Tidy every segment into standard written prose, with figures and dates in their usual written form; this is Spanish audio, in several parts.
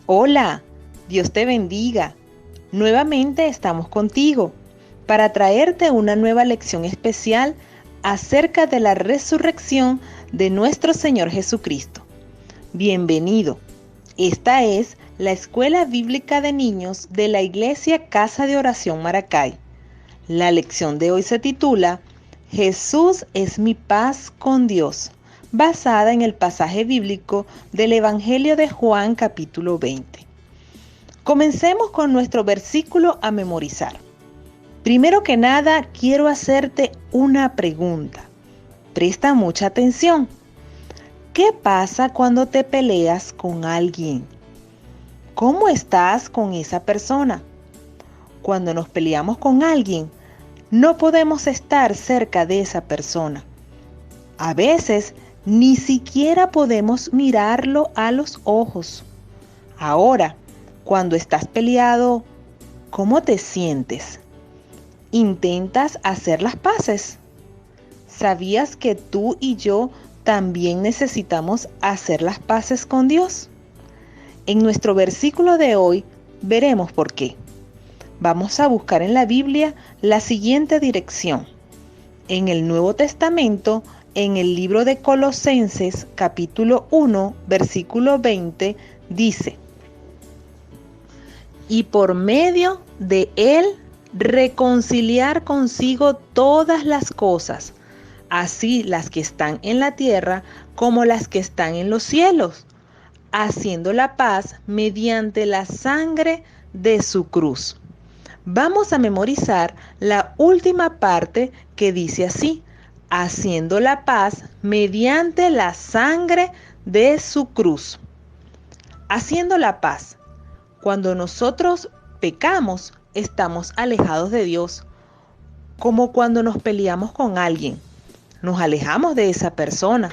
Hola, Dios te bendiga. Nuevamente estamos contigo para traerte una nueva lección especial acerca de la resurrección de nuestro Señor Jesucristo. Bienvenido. Esta es la Escuela Bíblica de Niños de la Iglesia Casa de Oración Maracay. La lección de hoy se titula Jesús es mi paz con Dios, basada en el pasaje bíblico del Evangelio de Juan capítulo 20. Comencemos con nuestro versículo a memorizar. Primero que nada, quiero hacerte una pregunta. Presta mucha atención. ¿Qué pasa cuando te peleas con alguien? ¿Cómo estás con esa persona? Cuando nos peleamos con alguien, no podemos estar cerca de esa persona. A veces, ni siquiera podemos mirarlo a los ojos. Ahora, cuando estás peleado, ¿cómo te sientes? ¿Intentas hacer las paces? ¿Sabías que tú y yo también necesitamos hacer las paces con Dios? En nuestro versículo de hoy veremos por qué. Vamos a buscar en la Biblia la siguiente dirección. En el Nuevo Testamento, en el libro de Colosenses, capítulo 1, versículo 20, dice: y por medio de él reconciliar consigo todas las cosas, así las que están en la tierra como las que están en los cielos, haciendo la paz mediante la sangre de su cruz. Vamos a memorizar la última parte que dice así: haciendo la paz mediante la sangre de su cruz. Haciendo la paz. Cuando nosotros pecamos, estamos alejados de Dios, como cuando nos peleamos con alguien. Nos alejamos de esa persona.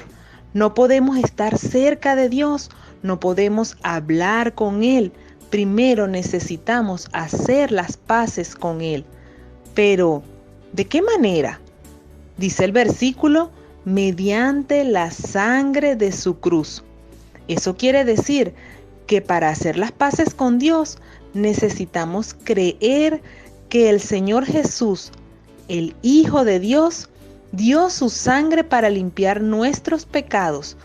No podemos estar cerca de Dios, no podemos hablar con Él. Primero necesitamos hacer las paces con Él. Pero, ¿de qué manera? Dice el versículo, mediante la sangre de su cruz. Eso quiere decir que para hacer las paces con Dios necesitamos creer que el Señor Jesús, el Hijo de Dios, dio su sangre para limpiar nuestros pecados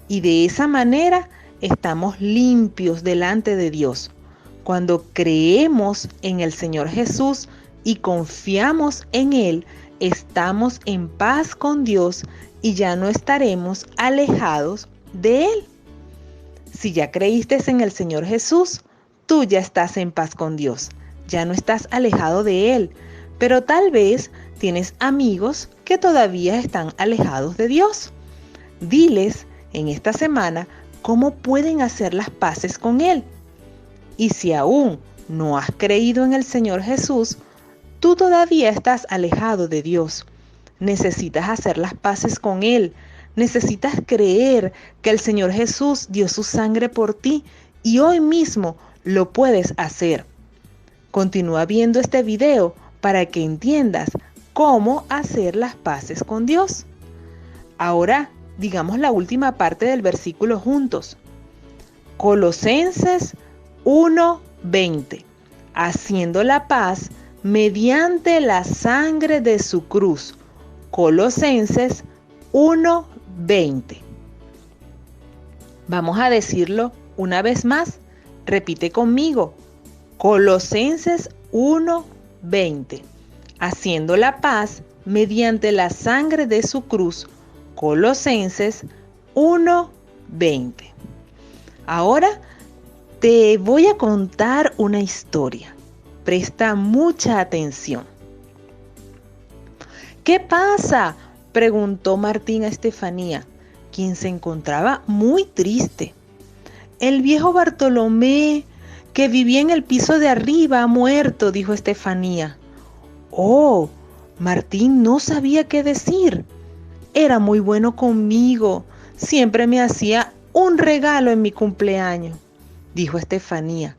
y de esa manera estamos limpios delante de Dios. Cuando creemos en el Señor Jesús y confiamos en Él, estamos en paz con Dios y ya no estaremos alejados de Él. Si ya creíste en el Señor Jesús, tú ya estás en paz con Dios, ya no estás alejado de Él, pero tal vez tienes amigos que todavía están alejados de Dios. Diles en esta semana cómo pueden hacer las paces con Él. Y si aún no has creído en el Señor Jesús, tú todavía estás alejado de Dios. Necesitas hacer las paces con Él. Necesitas creer que el Señor Jesús dio su sangre por ti y hoy mismo lo puedes hacer. Continúa viendo este video para que entiendas cómo hacer las paces con Dios. Ahora, digamos la última parte del versículo juntos. Colosenses 1:20. Haciendo la paz mediante la sangre de su cruz. Colosenses 1:20. Vamos a decirlo una vez más. Repite conmigo. Colosenses 1:20. Haciendo la paz mediante la sangre de su cruz. Colosenses 1:20. Ahora te voy a contar una historia. Presta mucha atención. ¿Qué pasa?, preguntó Martín a Estefanía, quien se encontraba muy triste. El viejo Bartolomé, que vivía en el piso de arriba, ha muerto, dijo Estefanía. Oh, Martín no sabía qué decir. Era muy bueno conmigo, siempre me hacía un regalo en mi cumpleaños, dijo Estefanía.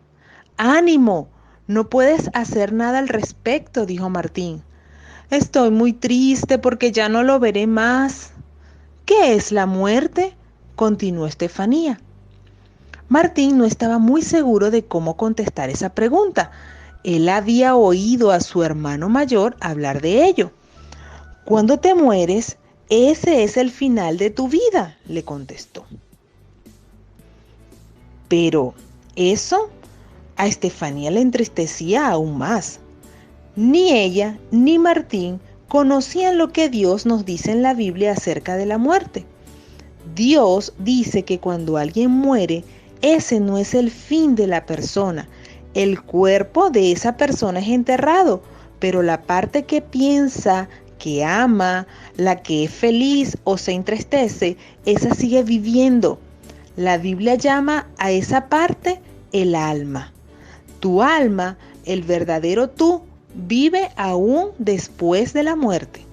¡Ánimo! No puedes hacer nada al respecto, dijo Martín. Estoy muy triste porque ya no lo veré más. ¿Qué es la muerte?, continuó Estefanía. Martín no estaba muy seguro de cómo contestar esa pregunta. Él había oído a su hermano mayor hablar de ello. Cuando te mueres, ese es el final de tu vida, le contestó. Pero eso a Estefanía le entristecía aún más. Ni ella ni Martín conocían lo que Dios nos dice en la Biblia acerca de la muerte. Dios dice que cuando alguien muere, ese no es el fin de la persona. El cuerpo de esa persona es enterrado, pero la parte que piensa, que ama, la que es feliz o se entristece, esa sigue viviendo. La Biblia llama a esa parte el alma. Tu alma, el verdadero tú, vive aún después de la muerte.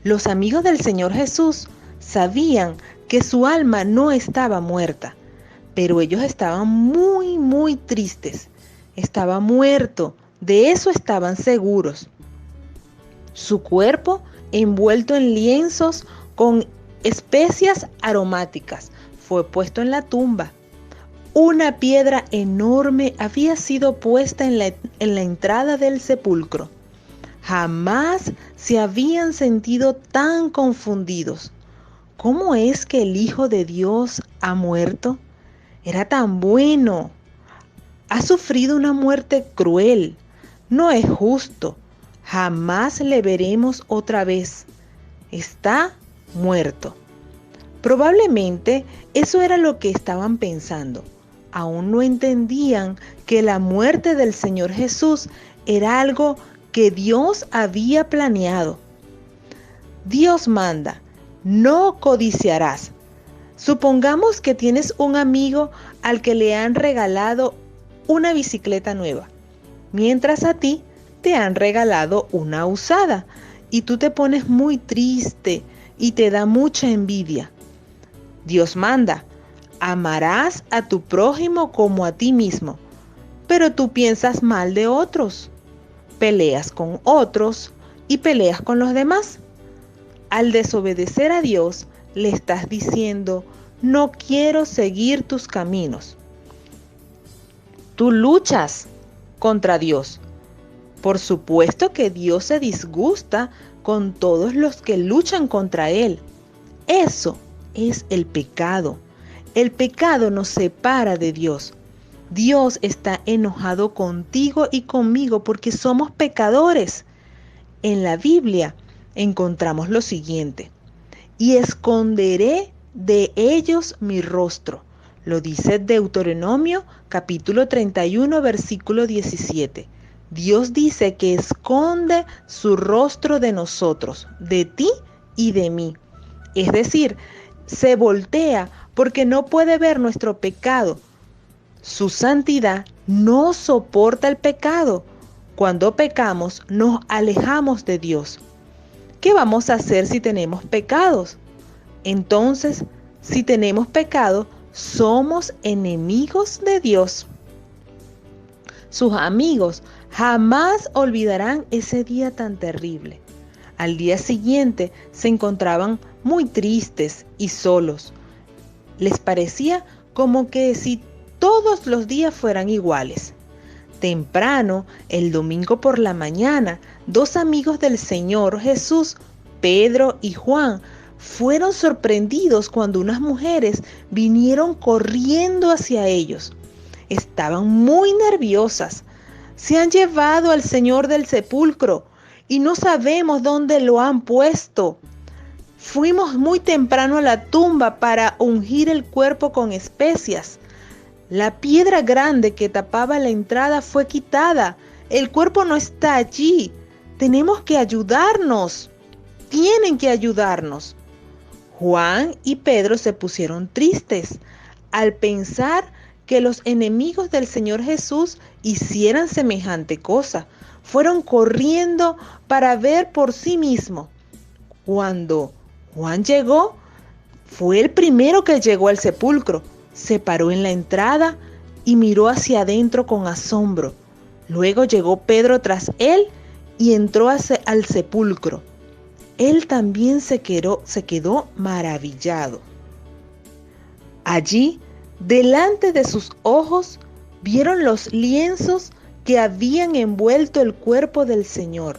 Los amigos del Señor Jesús sabían que su alma no estaba muerta, pero ellos estaban muy tristes. Estaba muerto, de eso estaban seguros. Su cuerpo envuelto en lienzos con especias aromáticas fue puesto en la tumba. Una piedra enorme había sido puesta en la entrada del sepulcro. Jamás se habían sentido tan confundidos. ¿Cómo es que el Hijo de Dios ha muerto? Era tan bueno. Ha sufrido una muerte cruel. No es justo. Jamás le veremos otra vez. Está muerto. Probablemente eso era lo que estaban pensando. Aún no entendían que la muerte del Señor Jesús era algo que Dios había planeado. Dios manda, no codiciarás. Supongamos que tienes un amigo al que le han regalado una bicicleta nueva, mientras a ti te han regalado una usada y tú te pones muy triste y te da mucha envidia. Dios manda, amarás a tu prójimo como a ti mismo, pero tú piensas mal de otros, peleas con otros y peleas con los demás. Al desobedecer a Dios, le estás diciendo, no quiero seguir tus caminos. Tú luchas contra Dios. Por supuesto que Dios se disgusta con todos los que luchan contra Él. Eso es el pecado. El pecado nos separa de Dios. Dios está enojado contigo y conmigo porque somos pecadores. En la Biblia encontramos lo siguiente: y esconderé de ellos mi rostro. Lo dice Deuteronomio capítulo 31, versículo 17. Dios dice que esconde su rostro de nosotros, de ti y de mí. Es decir, se voltea porque no puede ver nuestro pecado. Su santidad no soporta el pecado. Cuando pecamos, nos alejamos de Dios. ¿Qué vamos a hacer si tenemos pecados? Entonces, si tenemos pecado, somos enemigos de Dios. Sus amigos jamás olvidarán ese día tan terrible. Al día siguiente se encontraban muy tristes y solos. Les parecía como que si todos los días fueran iguales. Temprano, el domingo por la mañana, dos amigos del Señor Jesús, Pedro y Juan, fueron sorprendidos cuando unas mujeres vinieron corriendo hacia ellos. Estaban muy nerviosas. Se han llevado al Señor del sepulcro y no sabemos dónde lo han puesto. Fuimos muy temprano a la tumba para ungir el cuerpo con especias. La piedra grande que tapaba la entrada fue quitada. El cuerpo no está allí. Tenemos que ayudarnos. Tienen que ayudarnos. Juan y Pedro se pusieron tristes al pensar que los enemigos del Señor Jesús hicieran semejante cosa. Fueron corriendo para ver por sí mismo. Cuando Juan llegó, fue el primero que llegó al sepulcro. Se paró en la entrada y miró hacia adentro con asombro. Luego llegó Pedro tras él y entró al sepulcro. Él también se quedó maravillado. Allí Delante de sus ojos vieron los lienzos que habían envuelto el cuerpo del Señor.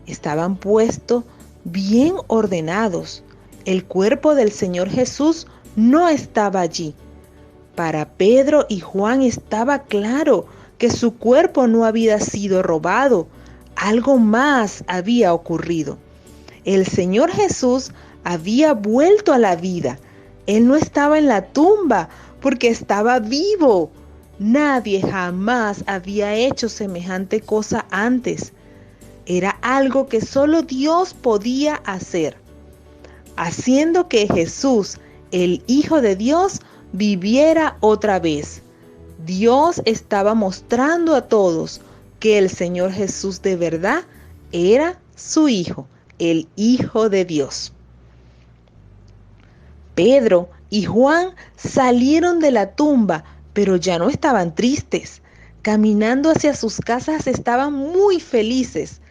Estaban puestos bien ordenados. El cuerpo del Señor Jesús no estaba allí. Para Pedro y Juan estaba claro que su cuerpo no había sido robado. Algo más había ocurrido. El Señor Jesús había vuelto a la vida. Él no estaba en la tumba porque estaba vivo. Nadie jamás había hecho semejante cosa antes. Era algo que solo Dios podía hacer, haciendo que Jesús, el Hijo de Dios, viviera otra vez. Dios estaba mostrando a todos que el Señor Jesús de verdad era su Hijo, el Hijo de Dios. Pedro y Juan salieron de la tumba, pero ya no estaban tristes. Caminando hacia sus casas estaban muy felices.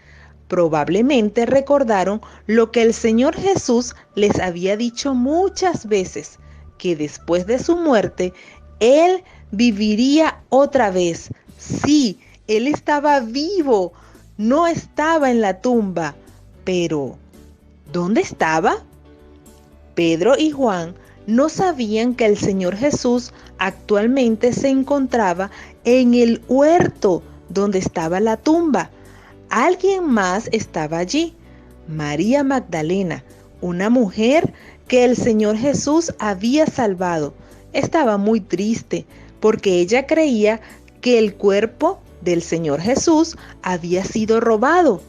Probablemente recordaron lo que el Señor Jesús les había dicho muchas veces, que después de su muerte, Él viviría otra vez. Sí, Él estaba vivo, no estaba en la tumba, pero ¿dónde estaba? Pedro y Juan no sabían que el Señor Jesús actualmente se encontraba en el huerto donde estaba la tumba. Alguien más estaba allí, María Magdalena, una mujer que el Señor Jesús había salvado. Estaba muy triste porque ella creía que el cuerpo del Señor Jesús había sido robado.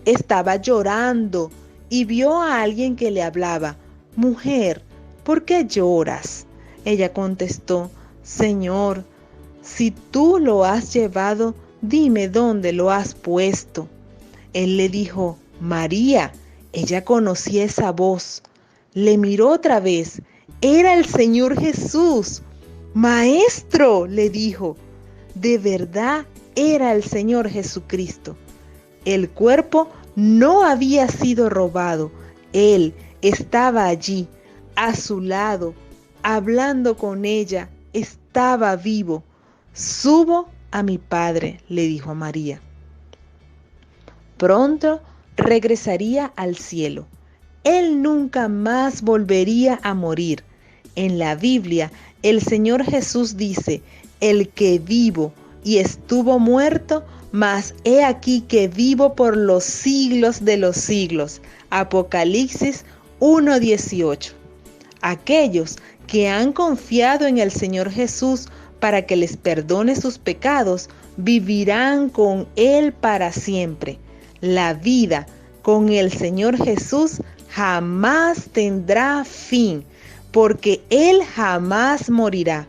Estaba llorando y vio a alguien que le hablaba. «Mujer, ¿por qué lloras?». Ella contestó: «Señor, si tú lo has llevado, dime dónde lo has puesto». Él le dijo: «María». Ella conocía esa voz. Le miró otra vez. Era el Señor Jesús. «Maestro», le dijo. De verdad era el Señor Jesucristo. El cuerpo no había sido robado. Él estaba allí, a su lado, hablando con ella. Estaba vivo. «Subo a mi Padre», le dijo a María. Pronto regresaría al cielo. Él nunca más volvería a morir. En la Biblia, el Señor Jesús dice: «El que vivo y estuvo muerto, mas he aquí que vivo por los siglos de los siglos». Apocalipsis 1:18. Aquellos que han confiado en el Señor Jesús para que les perdone sus pecados, vivirán con Él para siempre. La vida con el Señor Jesús jamás tendrá fin, porque Él jamás morirá.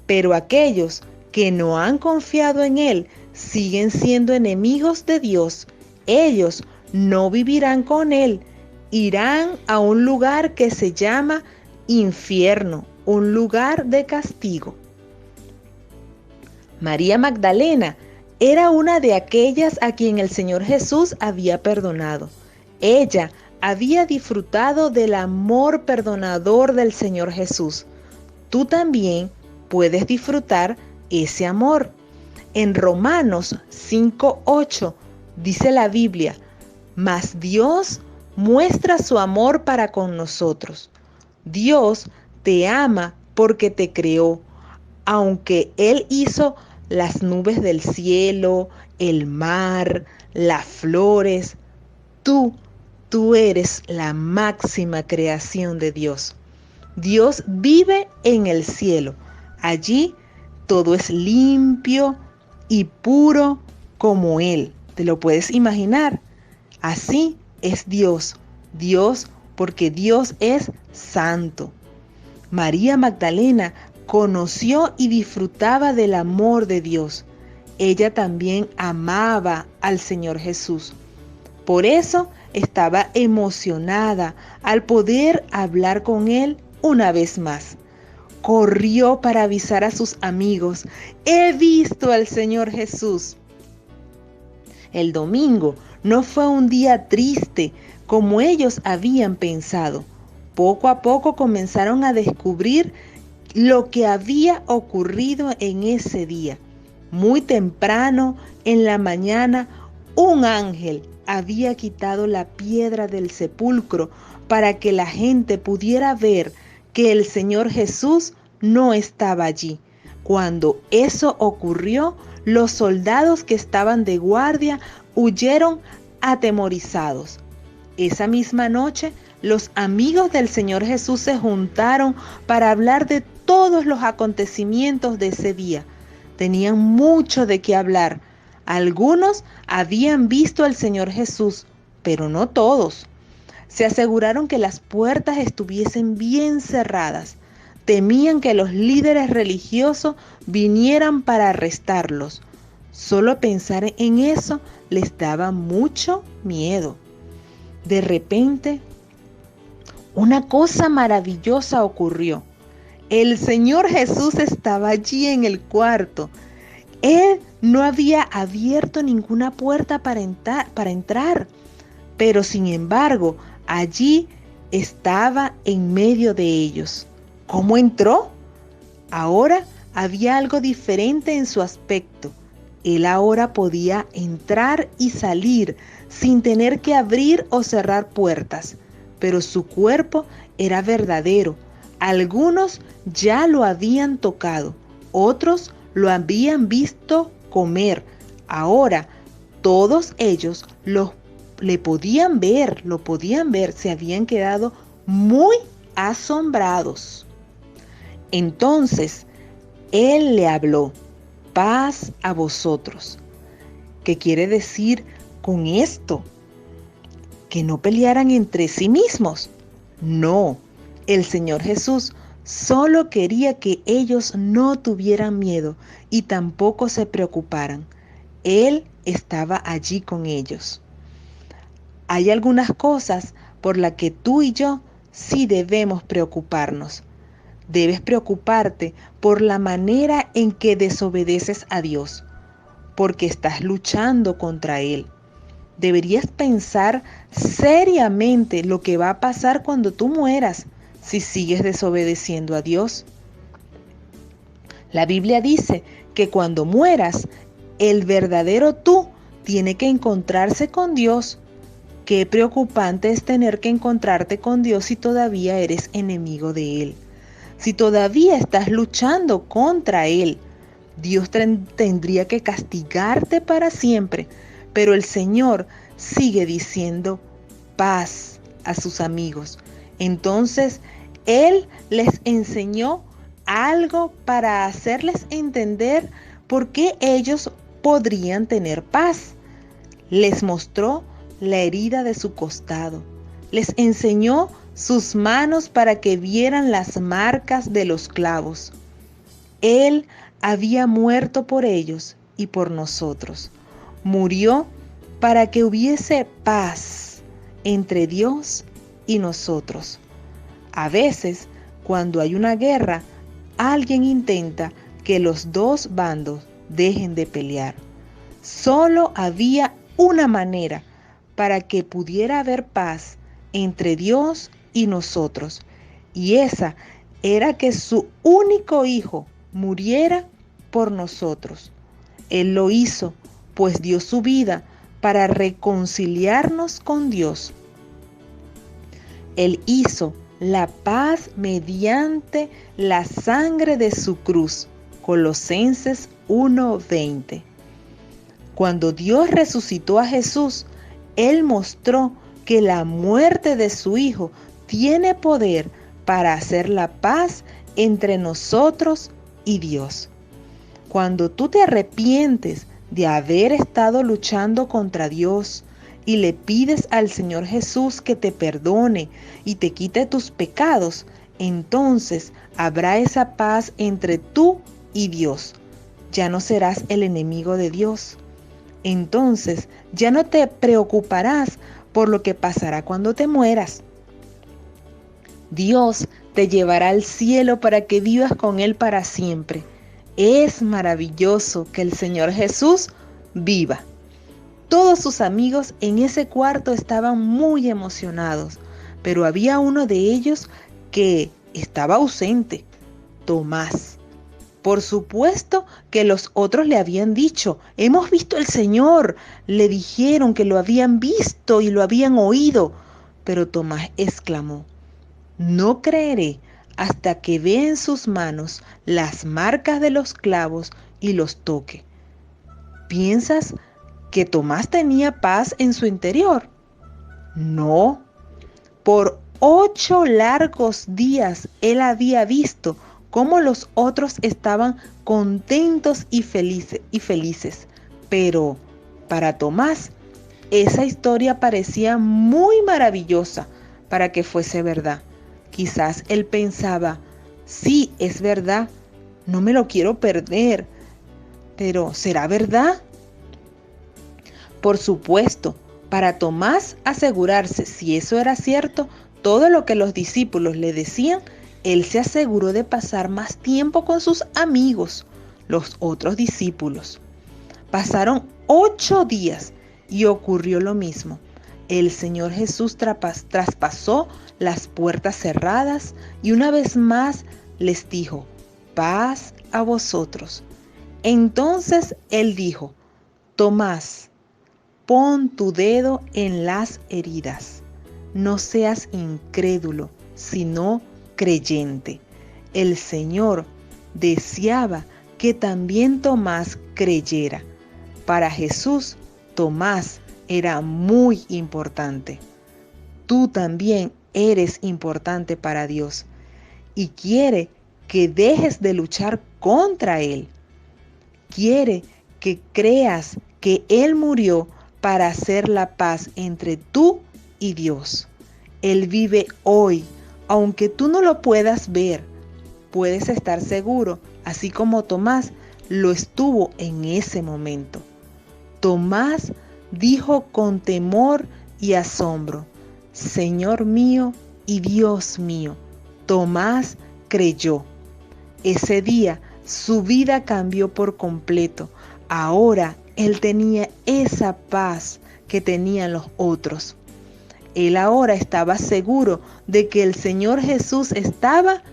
Pero aquellos que no han confiado en Él siguen siendo enemigos de Dios. Ellos no vivirán con Él, irán a un lugar que se llama infierno, un lugar de castigo. María Magdalena era una de aquellas a quien el Señor Jesús había perdonado. Ella había disfrutado del amor perdonador del Señor Jesús. Tú también puedes disfrutar ese amor. En Romanos 5:8 dice la Biblia: «Mas Dios muestra su amor para con nosotros. Dios te ama porque te creó, aunque Él hizo las nubes del cielo, el mar, las flores. Tú eres la máxima creación de Dios. Dios vive en el cielo. Allí todo es limpio y puro como Él. ¿Te lo puedes imaginar? Así es Dios. Dios, porque Dios es santo. María Magdalena conoció y disfrutaba del amor de Dios. Ella también amaba al Señor Jesús. Por eso estaba emocionada al poder hablar con Él una vez más. Corrió para avisar a sus amigos: «He visto al Señor Jesús». El domingo no fue un día triste como ellos habían pensado. Poco a poco comenzaron a descubrir lo que había ocurrido en ese día. Muy temprano, en la mañana, un ángel había quitado la piedra del sepulcro para que la gente pudiera ver que el Señor Jesús no estaba allí. Cuando eso ocurrió, los soldados que estaban de guardia huyeron atemorizados. Esa misma noche, los amigos del Señor Jesús se juntaron para hablar de todos los acontecimientos de ese día. Tenían mucho de qué hablar. Algunos habían visto al Señor Jesús, pero no todos. Se aseguraron que las puertas estuviesen bien cerradas. Temían que los líderes religiosos vinieran para arrestarlos. Solo pensar en eso les daba mucho miedo. De repente, una cosa maravillosa ocurrió. El Señor Jesús estaba allí en el cuarto. Él no había abierto ninguna puerta para entrar, pero sin embargo, allí estaba en medio de ellos. ¿Cómo entró? Ahora había algo diferente en su aspecto. Él ahora podía entrar y salir sin tener que abrir o cerrar puertas, pero su cuerpo era verdadero. Algunos ya lo habían tocado, otros lo habían visto comer. Ahora todos ellos lo podían ver, se habían quedado muy asombrados. Entonces Él le habló: paz a vosotros. ¿Qué quiere decir con esto? Que no pelearan entre sí mismos. No, el Señor Jesús solo quería que ellos no tuvieran miedo y tampoco se preocuparan. Él estaba allí con ellos. Hay algunas cosas por las que tú y yo sí debemos preocuparnos. Debes preocuparte por la manera en que desobedeces a Dios, porque estás luchando contra Él. Deberías pensar seriamente lo que va a pasar cuando tú mueras si sigues desobedeciendo a Dios. La Biblia dice que cuando mueras, el verdadero tú tiene que encontrarse con Dios. Qué preocupante es tener que encontrarte con Dios si todavía eres enemigo de Él. Si todavía estás luchando contra Él, Dios tendría que castigarte para siempre, pero el Señor sigue diciendo paz a sus amigos. Entonces, Él les enseñó algo para hacerles entender por qué ellos podrían tener paz. Les mostró la herida de su costado. Les enseñó sus manos para que vieran las marcas de los clavos. Él había muerto por ellos y por nosotros. Murió para que hubiese paz entre Dios y nosotros. A veces, cuando hay una guerra, alguien intenta que los dos bandos dejen de pelear. Solo había una manera para que pudiera haber paz entre Dios y nosotros, y esa era que su único hijo muriera por nosotros. Él lo hizo, pues dio su vida para reconciliarnos con Dios. Él hizo la paz mediante la sangre de su cruz. Colosenses 1:20. Cuando Dios resucitó a Jesús, Él mostró que la muerte de su Hijo tiene poder para hacer la paz entre nosotros y Dios. Cuando tú te arrepientes de haber estado luchando contra Dios y le pides al Señor Jesús que te perdone y te quite tus pecados, entonces habrá esa paz entre tú y Dios. Ya no serás el enemigo de Dios. Entonces ya no te preocuparás por lo que pasará cuando te mueras. Dios te llevará al cielo para que vivas con Él para siempre. Es maravilloso que el Señor Jesús viva. Todos sus amigos en ese cuarto estaban muy emocionados, pero había uno de ellos que estaba ausente. Tomás. Por supuesto que los otros le habían dicho: hemos visto al Señor. Le dijeron que lo habían visto y lo habían oído. Pero Tomás exclamó: no creeré hasta que vea en sus manos las marcas de los clavos y los toque. ¿Piensas que Tomás tenía paz en su interior? No. Por 8 largos días él había visto cómo los otros estaban contentos y felices. Pero para Tomás, esa historia parecía muy maravillosa para que fuese verdad. Quizás él pensaba: sí, es verdad, no me lo quiero perder. Pero ¿será verdad? Por supuesto, para Tomás asegurarse si eso era cierto, todo lo que los discípulos le decían, él se aseguró de pasar más tiempo con sus amigos, los otros discípulos. Pasaron 8 días y ocurrió lo mismo. El Señor Jesús traspasó las puertas cerradas y una vez más les dijo: paz a vosotros. Entonces él dijo: Tomás, pon tu dedo en las heridas. No seas incrédulo, sino creyente. El Señor deseaba que también Tomás creyera. Para Jesús, Tomás era muy importante. Tú también eres importante para Dios y quiere que dejes de luchar contra Él. Quiere que creas que Él murió para hacer la paz entre tú y Dios. Él vive hoy, aunque tú no lo puedas ver. Puedes estar seguro, así como Tomás lo estuvo en ese momento. Tomás dijo con temor y asombro: Señor mío y Dios mío. Tomás creyó. Ese día su vida cambió por completo. Ahora él tenía esa paz que tenían los otros. Él ahora estaba seguro de que el Señor Jesús estaba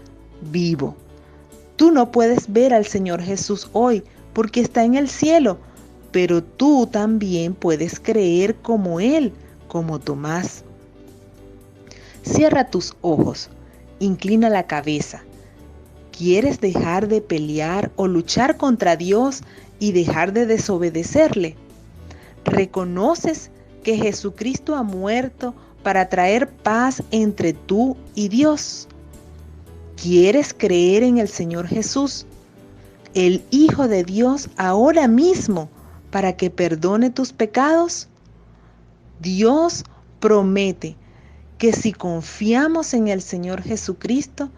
vivo. Tú no puedes ver al Señor Jesús hoy porque está en el cielo, pero tú también puedes creer como Él, como Tomás. Cierra tus ojos, inclina la cabeza. ¿Quieres dejar de pelear o luchar contra Dios y dejar de desobedecerle? ¿Reconoces que Jesucristo ha muerto para traer paz entre tú y Dios? ¿Quieres creer en el Señor Jesús, el Hijo de Dios, ahora mismo para que perdone tus pecados? Dios promete que si confiamos en el Señor Jesucristo,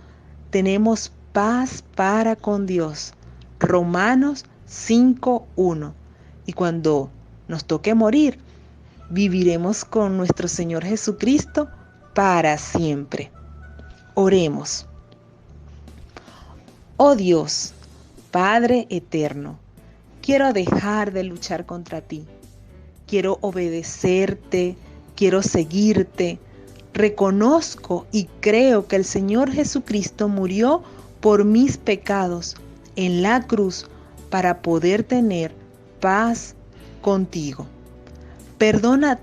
tenemos paz para con Dios. Romanos 5:1. Y cuando nos toque morir, viviremos con nuestro Señor Jesucristo para siempre. Oremos. Oh Dios, Padre eterno, quiero dejar de luchar contra ti. Quiero obedecerte, quiero seguirte. Reconozco y creo que el Señor Jesucristo murió por mis pecados en la cruz para poder tener paz contigo. Perdona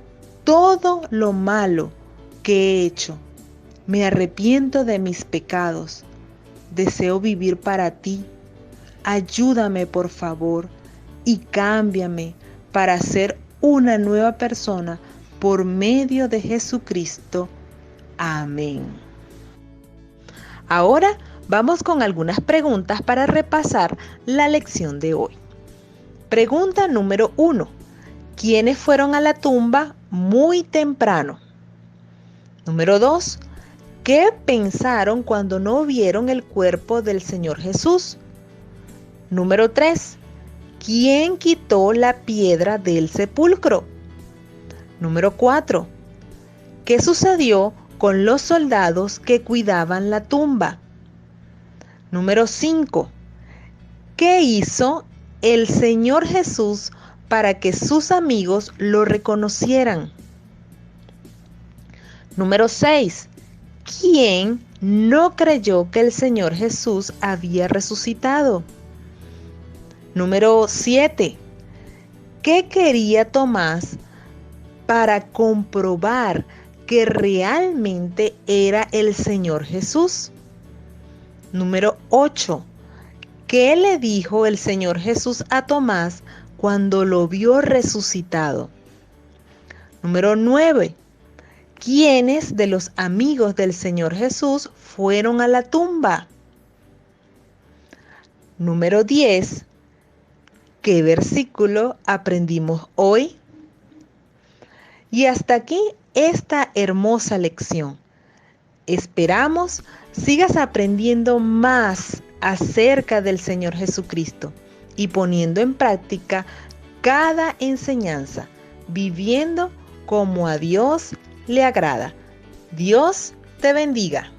todo lo malo que he hecho. Me arrepiento de mis pecados. Deseo vivir para ti. Ayúdame, por favor, y cámbiame para ser una nueva persona por medio de Jesucristo. Amén. Ahora vamos con algunas preguntas para repasar la lección de hoy. Pregunta número 1. ¿Quiénes fueron a la tumba muy temprano? Número 2. ¿Qué pensaron cuando no vieron el cuerpo del Señor Jesús? Número 3. ¿Quién quitó la piedra del sepulcro? Número 4. ¿Qué sucedió con los soldados que cuidaban la tumba? Número 5. ¿Qué hizo el Señor Jesús para que sus amigos lo reconocieran? Número 6. ¿Quién no creyó que el Señor Jesús había resucitado. Número 7. ¿Qué quería Tomás para comprobar que realmente era el Señor Jesús? Número 8. ¿Qué le dijo el Señor Jesús a Tomás cuando lo vio resucitado? Número 9. ¿Quiénes de los amigos del Señor Jesús fueron a la tumba? Número 10. ¿Qué versículo aprendimos hoy? Y hasta aquí esta hermosa lección. Esperamos sigas aprendiendo más acerca del Señor Jesucristo y poniendo en práctica cada enseñanza, viviendo como a Dios le agrada. Dios te bendiga.